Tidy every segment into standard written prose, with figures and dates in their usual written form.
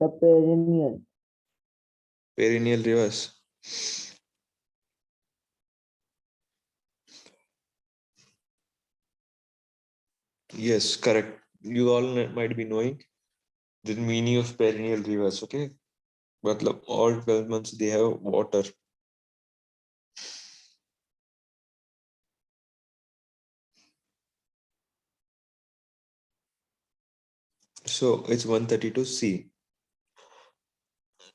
The perennial. Perennial rivers. Yes, correct. You all might be knowing the meaning of perennial rivers. Okay, but all 12 months they have water. So it's 132C.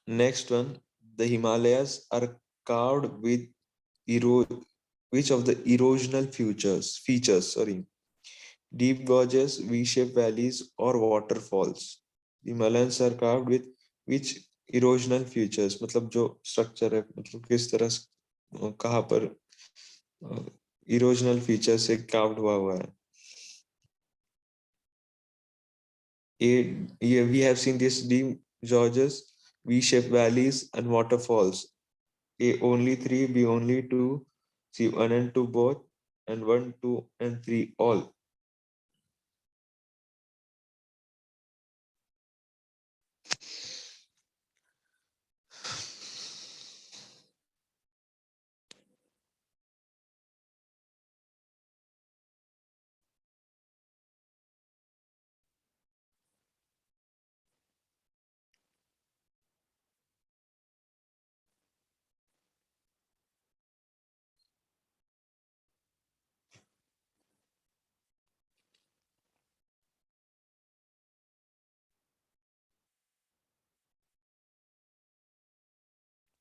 Next one, the Himalayas are carved with which of the erosional features, sorry, deep gorges, V-shaped valleys, or waterfalls. The Himalayas are carved with which erosional features, मतलब जो structure है, मतलब किस तरह कहाँ पर erosional features से carved हुआ है. We have seen these deep gorges, V-shaped valleys, and waterfalls. A only 3, B only 2, C 1 and 2 both, and 1, 2, and 3 all.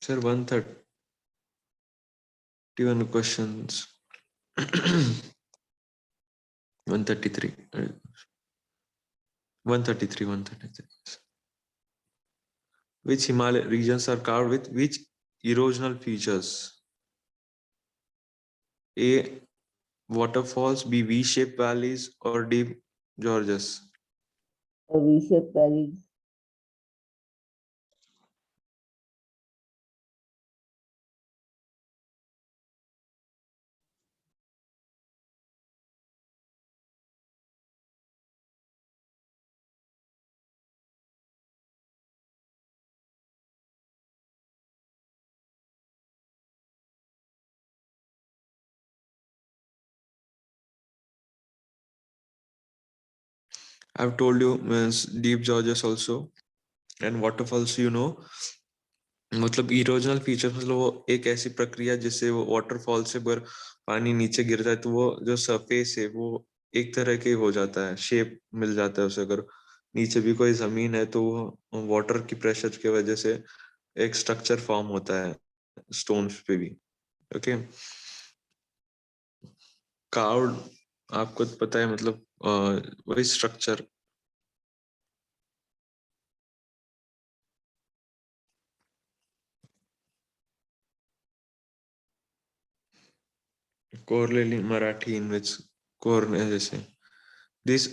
Sir, 131 questions. 133. 133. Which Himalaya regions are carved with which erosional features? A. Waterfalls, B. V-shaped valleys, or deep gorges? The V-shaped valleys. I've told you means deep gorges also and waterfalls, you know. मतलब erosional feature मतलब वो एक ऐसी प्रक्रिया जिससे वो waterfall से अगर पानी नीचे गिरता है तो वो जो सरफेस है वो एक तरह के हो जाता है, शेप मिल जाता है उसे. अगर नीचे भी कोई जमीन है तो वो वाटर की प्रेशर की वजह से एक स्ट्रक्चर फॉर्म होता है स्टोन्स पे भी. ओके, कार्व्ड आपको तो पता है मतलब वही स्ट्रक्चर. कोरलेली मराठी इन विच कोरने जैसे this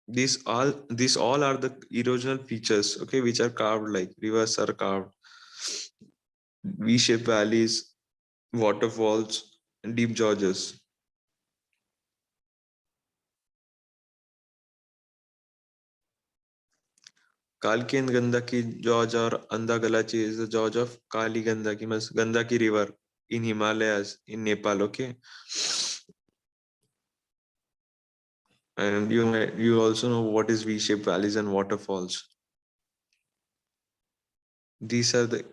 these all are the erosional features, okay, which are carved like rivers are carved, V-shaped valleys, waterfalls, and deep gorges. Kalki and Gandaki Gorge or Andagalachi is the Gorge of Kali Gandaki, means Gandaki River in Himalayas in Nepal, okay. And you also know what is V-shaped valleys and waterfalls. These are the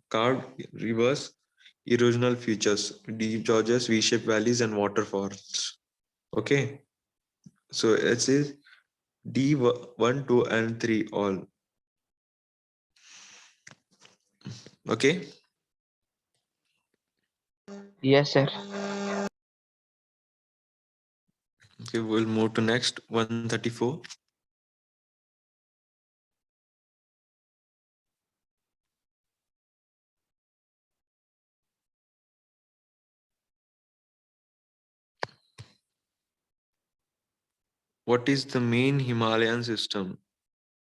carved rivers, erosional features, deep gorges, V-shaped valleys, and waterfalls. Okay, so it says D1, 2, and 3 all. Okay. Yes, sir. Okay, we'll move to next 134. What is the main Himalayan system?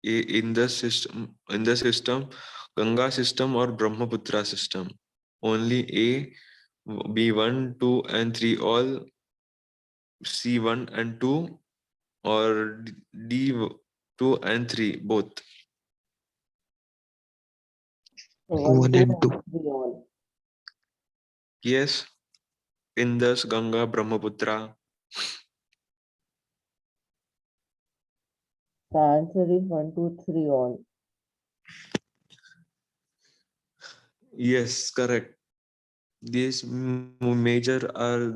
In the system, Ganga system or Brahmaputra system? Only A, B1, 2, and 3 all, C1 and 2, or D 2 and 3 both. So 1 2 and 2. 3 all. Yes, Indus, Ganga, Brahmaputra. The answer is 1 2 3 all. Yes, correct. These major are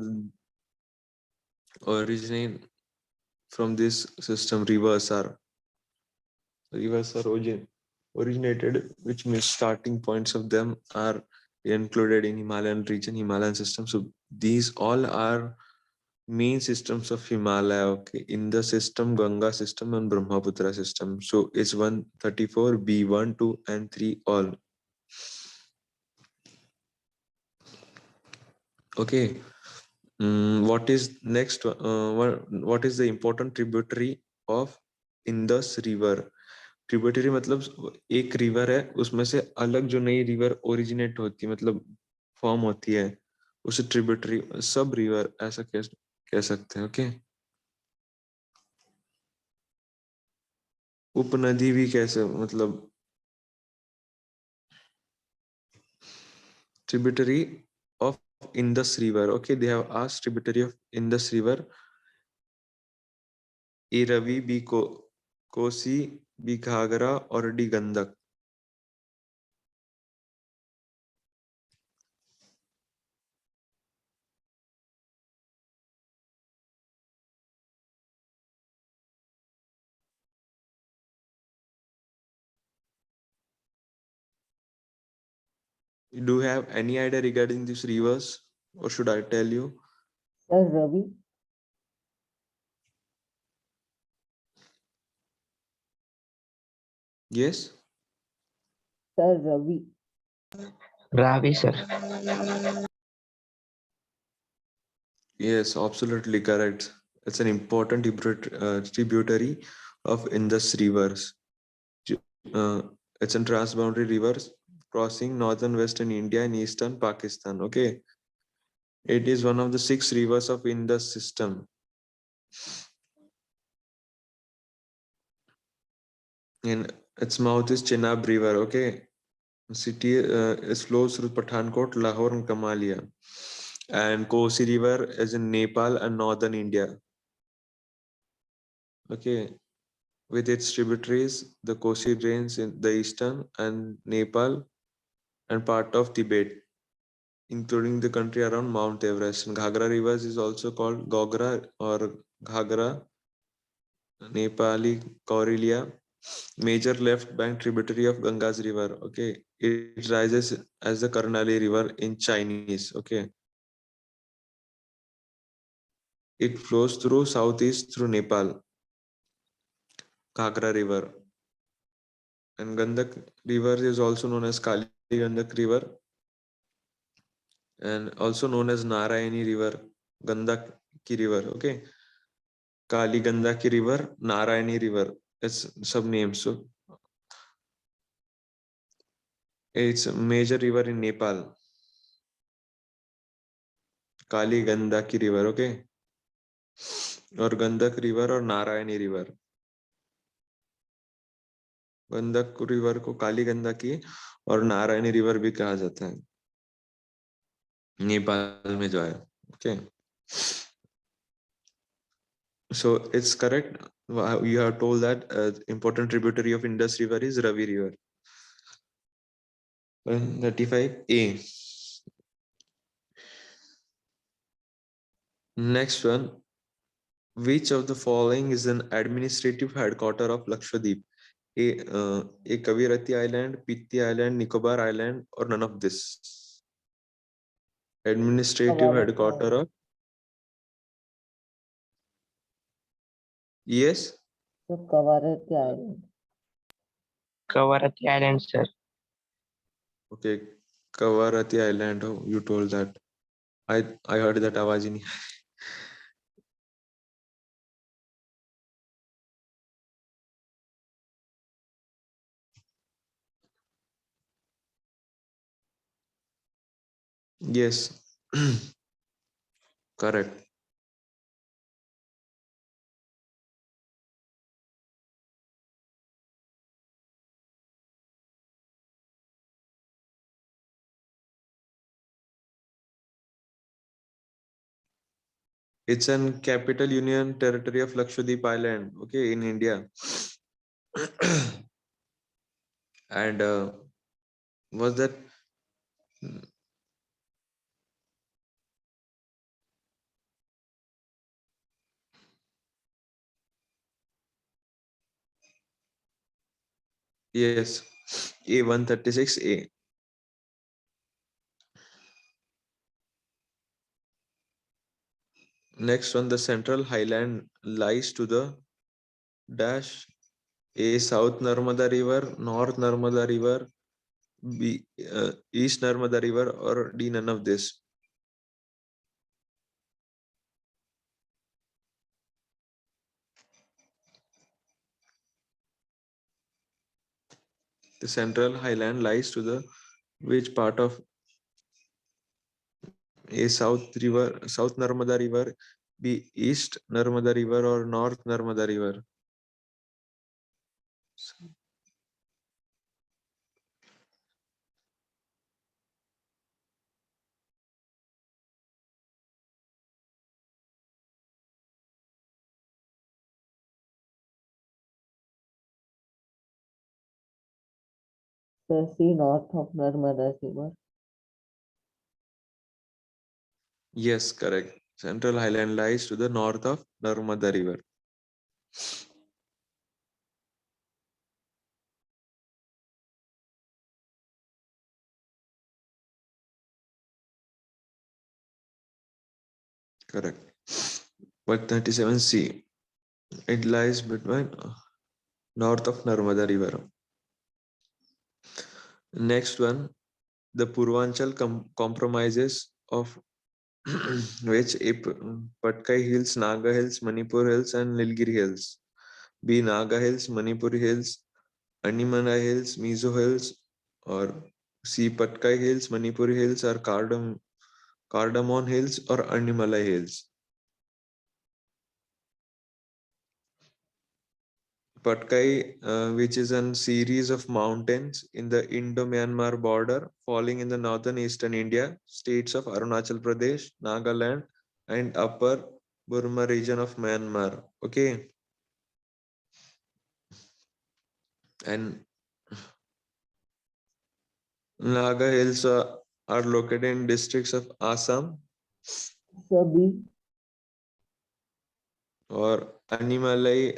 originate from this system. Rivers are originated, which means starting points of them are included in Himalayan region, Himalayan system. So these all are main systems of Himalaya. Okay, in the system, Ganga system and Brahmaputra system. So it's 134, B1, 2, and 3 all. Okay. What is next? What is the important tributary of Indus River? Tributary मतलब एक river है, उसमें से अलग जो नई river originate होती है, मतलब फॉर्म होती है, उसे ट्रिब्यूटरी सब रिवर ऐसा कह सकते हैं. ओके, उपनदी भी कैसे, मतलब tributary of Indus River. Okay, they have asked tributary of Indus River. A Ravi, B Kosi, B Ghagra, or D Gandak. Do you have any idea regarding these rivers, or should I tell you? Sir Ravi. Yes. Sir Ravi. Ravi, sir. Yes, absolutely correct. It's an important tributary of Indus rivers. Uh, it's a transboundary rivers crossing northern western India and eastern Pakistan. Okay, it is one of the 6 rivers of Indus system. And its mouth is Chenab River. Okay, city flows through Pathankot, Lahore, and Kamalia. And Kosi River is in Nepal and northern India. Okay, with its tributaries, the Kosi drains in the eastern and Nepal and part of Tibet, including the country around Mount Everest. And Ghagra rivers is also called Gogra or Ghagra, Nepali Kaurilya, major left bank tributary of Ganga's river. Okay, it rises as the Karnali river in Chinese. Okay, it flows through southeast through Nepal, Ghagra river. And Gandak river is also known as Kali Gandak river and also known as Narayani river, Gandak ki river. Okay, Kali Gandaki river, Narayani river. It's sub names. So it's a major river in Nepal. Kali Gandaki river. Okay, और Gandak river और Narayani river. Gandak river को काली गंडकी और Narayani river भी कहा जाता है नेपाल में जो है. Okay, so it's correct. You have told that important tributary of Indus River is Ravi River. 135A. Next one. Which of the following is an administrative headquarter of Lakshadweep? A Kavirati Island, Pitti Island, Nicobar Island, or none of this? Administrative Kavarati headquarter Island. of, yes. So Kavarati Island. Kavarati Island, sir. Okay, Kavarati Island. Oh, you told that. I heard that आवाज ही नहीं. Yes, correct. It's an capital union territory of Lakshadweep Island, okay, in India. And was that yes, A136A. Next one, the Central Highland lies to the dash A, South Narmada River, North Narmada River, B, East Narmada River, or D, none of this. The Central Highland lies to the which part of A, South River, South Narmada River, B, East Narmada River, or North Narmada River? Sir, C, north of Narmada River. Yes, correct. Central Highland lies to the north of Narmada River. Correct. But 37C, it lies between north of Narmada River. Next one, the Purvanchal compromises of which Patkai Hills, Naga Hills, Manipur Hills, and Nilgiri Hills. B, Naga Hills, Manipuri Hills, Animana Hills, Mizo Hills, or C, Patkai Hills, Manipuri Hills, or Cardamom Hills, or Animalai Hills. Patkai, which is a series of mountains in the Indo-Myanmar border, falling in the northern eastern India, states of Arunachal Pradesh, Nagaland, and Upper Burma region of Myanmar. Okay, and Naga Hills are located in districts of Assam, Sir, B. or Animalai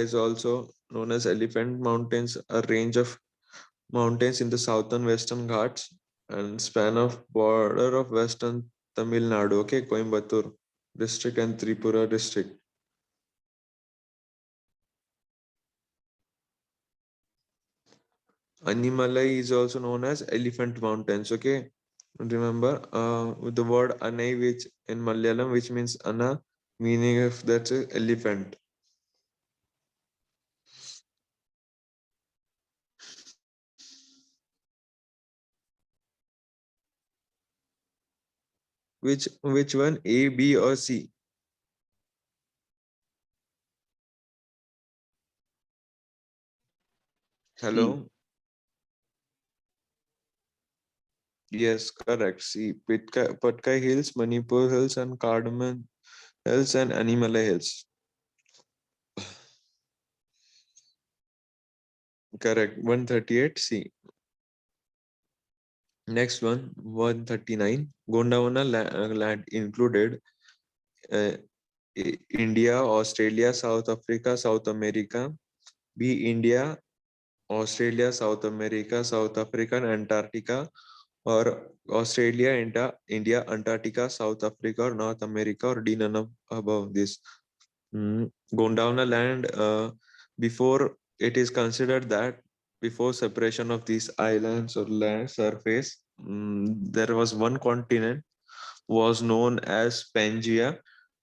is also known as Elephant Mountains, a range of mountains in the southern western Ghats and span of border of western Tamil Nadu, okay, Coimbatore district and Tripura district. Animalai is also known as Elephant Mountains, okay. Remember with the word Anai, which in Malayalam, which means Anna, meaning of that's a elephant. Which one? A, B, or C? Hello? Yes, correct. C. Patkai Hills, Manipur Hills, and Cardamom Hills, and Animalai Hills. Correct. 138 C. Next one, 139. Gondwana land included uh, India, Australia, South Africa, South America. B, India, Australia, South America, South Africa, and Antarctica. Or Australia, India, Antarctica, South Africa, or North America, or D, none of above this. Gondwana land, before it is considered that before separation of these islands or land surface, there was one continent was known as Pangaea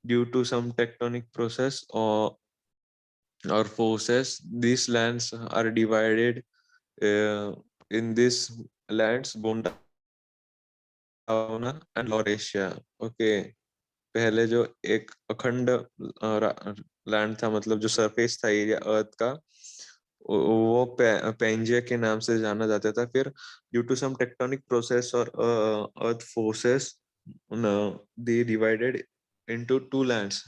due to some tectonic process or forces. These lands are divided in these lands, Gondwana and Laurasia. Okay, पहले जो एक अखंड land था, मतलब जो surface था area अर्थ का, वो पेंजिया के नाम से जाना जाता था. फिर due to some tectonic process और earth forces they divided into two lands,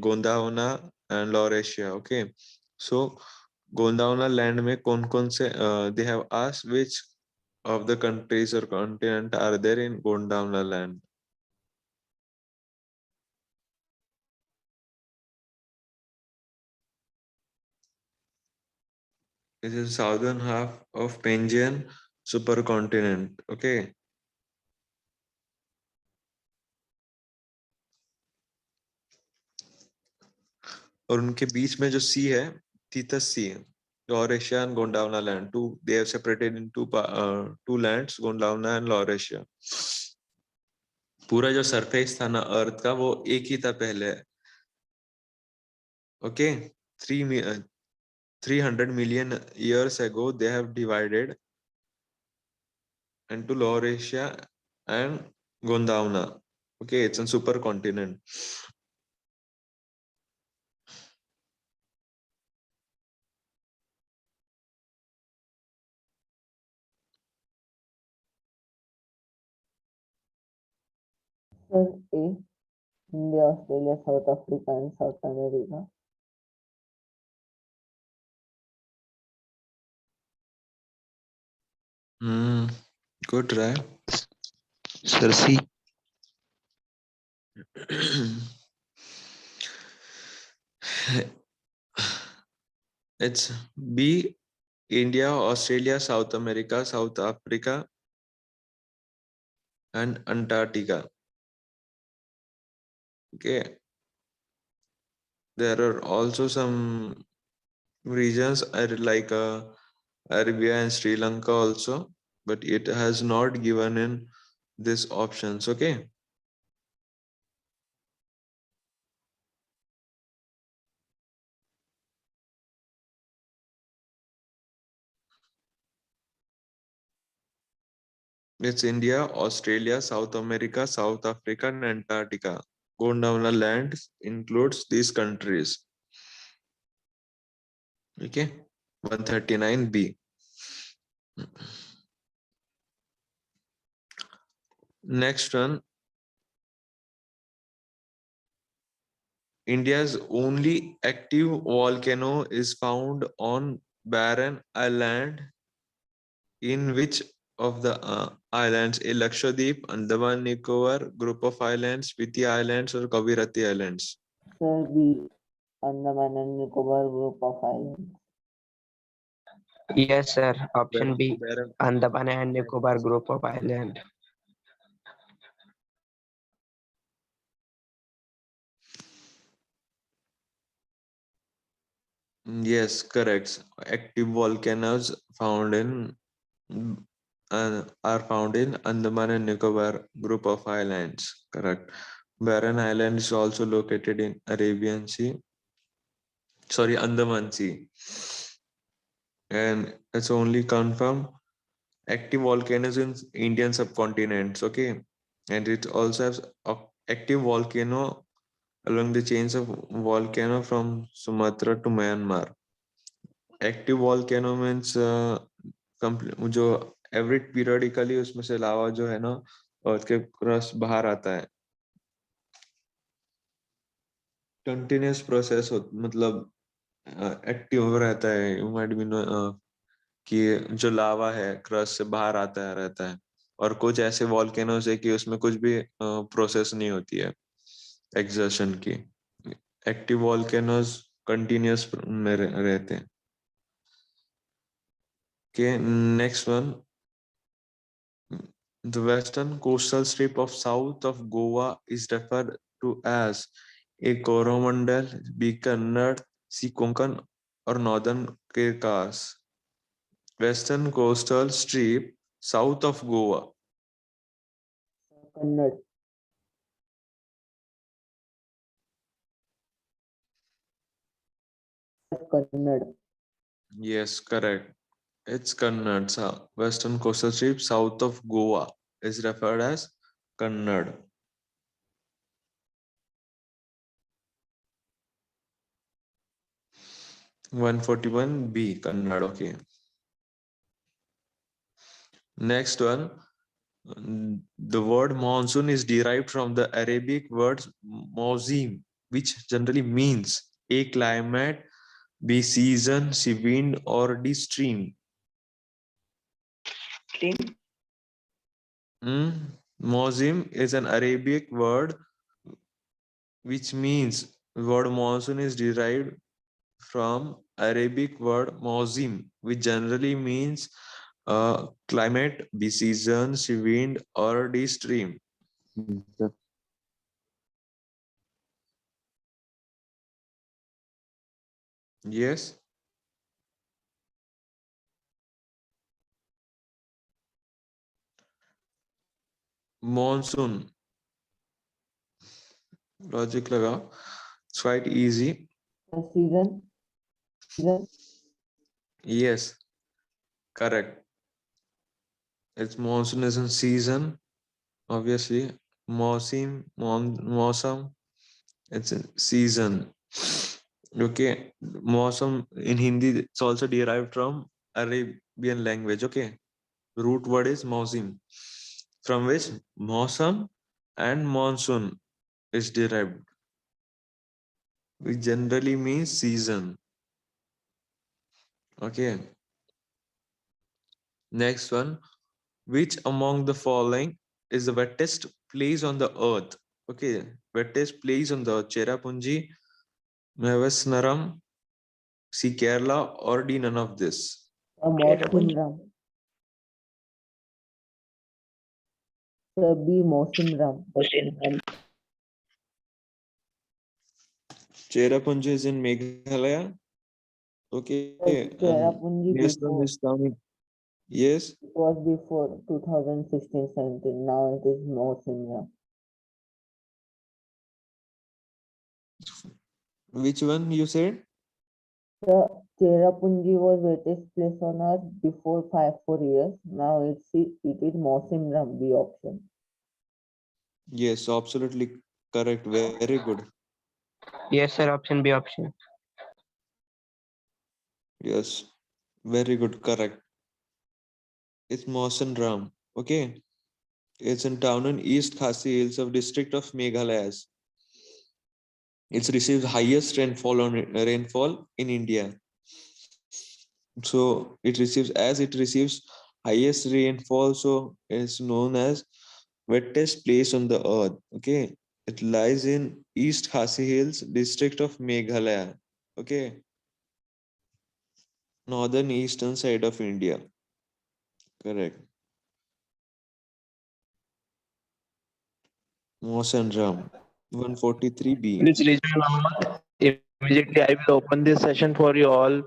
Gondwana and Laurasia. Okay, so Gondwana land में कौन-कौन से they have asked which of the countries or continent are there in Gondwana land. This is southern half of Pangean supercontinent. Okay. और उनके बीच में जो सी है, Tethys Sea, Laurasia and Gondwana land. They have separated into two lands, Gondwana and Laurasia. पूरा जो surface था ना अर्थ का वो एक ही था पहले. Okay, 300 million years ago they have divided into Laurasia and Gondwana. Okay, it's a supercontinent. Sir, A, India, Australia, South Africa, and South America. Good try. Sir, C. It's B, India, Australia, South America, South Africa, and Antarctica. Okay. There are also some regions like Arabia and Sri Lanka also, but it has not given in these options. Okay. It's India, Australia, South America, South Africa, and Antarctica. Gondwana land includes these countries. Okay. 139B. Next one. India's only active volcano is found on barren island in which of the islands? A Lakshadweep, Andaman Nicobar, group of islands, Spiti Islands, or Kavirati Islands? Sir, B, Andaman and Nicobar group of islands. Yes, sir. Option B. Barren. Andaman and Nicobar group of island. Yes, correct. Active volcanoes found in are found in Andaman and Nicobar group of islands. Correct. Barren Island is also located in Arabian Sea. Sorry, Andaman Sea. And it's only confirmed active volcanoes in Indian subcontinents. Okay. And it also has active volcano along the chains of volcano from Sumatra to Myanmar. Active volcano means जो every periodically उसमें से लावा जो है ना अर्थ के crust बाहर आता है. कंटिन्यूस प्रोसेस मतलब एक्टिव रहता है. यू माइट बी कि जो लावा है क्रस्ट से बाहर आता है रहता है. और कुछ ऐसे वॉल्केनोस है कि उसमें कुछ भी प्रोसेस नहीं होती है एक्सर्शन की. एक्टिव वॉल्केनोस कंटिन्यूस में रहते हैं. Okay, next one. The western coastal strip of south of Goa is referred to as A. Coromandel, B. Kannada, C. Konkan, or Northern Caucasus. Western coastal strip south of Goa. Kannada. Kannada. Yes, correct. It's Kannada. Western coastal strip south of Goa is referred as Kannada. (141B) Kannada. Okay. Next one. The word monsoon is derived from the Arabic word mawsim, which generally means a climate, be season, sea wind, or the stream. Mawsim is an Arabic word which means word monsoon is derived from Arabic word mawsim, which generally means climate, be season, sea wind, or the stream. Yes. Monsoon. Logic laga. It's quite easy. The season. Yes. Correct. It's monsoon is in season. Obviously. Mawsam. It's a season. Okay. Mawsam in Hindi, it's also derived from Arabian language. Okay. Root word is mawsim, from which mawsam and monsoon is derived, which generally means season. Okay. Next one. Which among the following is the wettest place on the earth? Okay. Wettest place on the earth. Cherrapunji, Mevasnaram, see Kerala, or D none of this? A Mawsimram. Sir, B. Mawsimram. Cherrapunji is in Meghalaya. Okay. Cherrapunji Based on before. this town. Yes. It was before 2016-17. Now it is Mawsimram. Which one you said? The Cherrapunji was wettest place on earth before 4 years. Now it is Mawsimram, B option. Yes, absolutely correct. Very good. Yes, sir. Option B. Option. Yes, very good. Correct. It's Mawson Ram. Okay. It's in town in East Khasi Hills of district of Meghalaya. It receives highest rainfall in India. So it receives highest rainfall, so it's known as wettest place on the earth. Okay. It lies in East Khasi Hills district of Meghalaya. Okay. Northern eastern side of India. Correct. Mawson Ram. 143B. Please rejoin Ahmad. Immediately I will open this session for you all.